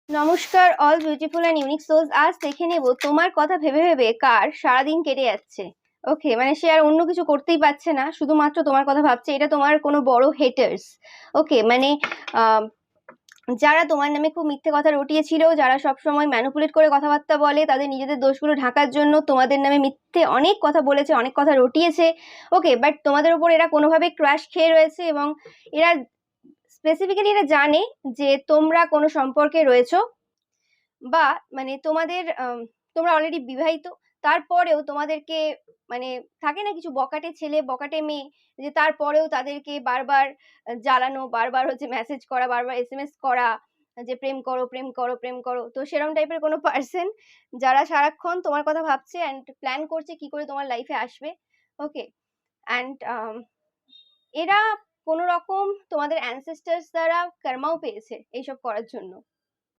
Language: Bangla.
নমস্কার all beautiful and unique souls. আজ দেখে নেব তোমার কথা ভেবে ভেবে কার সারাদিন কেটে যাচ্ছে। ওকে, মানে সে আর অন্য কিছু করতেই পারছে না, শুধুমাত্র তোমার কথা ভাবছে। এটা তোমার কোনো বড় হেটার্স। ওকে, মানে আহ, যারা তোমার নামে খুব মিথ্যে কথা রটিয়েছিল, যারা সব সময় ম্যানুপুলেট করে কথাবার্তা বলে, তাদের নিজেদের দোষগুলো ঢাকার জন্য তোমাদের নামে মিথ্যে অনেক কথা বলেছে, অনেক কথা রটিয়েছে। ওকে, বাট তোমাদের উপর এরা কোনোভাবে ক্রাশ খেয়ে রয়েছে, এবং এরা স্পেসিফিক্যালি এরা জানে যে তোমরা কোনো সম্পর্কে রয়েছো, বা মানে তোমাদের তোমরা অলরেডি বিবাহিত। তারপরেও তোমাদেরকে মানে থাকে না কিছু বকাটে ছেলে বকাটে মেয়ে, যে তারপরেও তাদেরকে বারবার জ্বালানো, বারবার হচ্ছে মেসেজ করা, বারবার এসএমএস করা, যে প্রেম করো প্রেম করো প্রেম করো। তো সেরকম টাইপের কোনো পার্সন যারা সারাক্ষণ তোমার কথা ভাবছে অ্যান্ড প্ল্যান করছে কি করে তোমার লাইফে আসবে। ওকে, অ্যান্ড এরা কোনো রকম তোমাদের অ্যানসেস্টার্স দ্বারা কর্মাও পেয়েছে এইসব করার জন্য।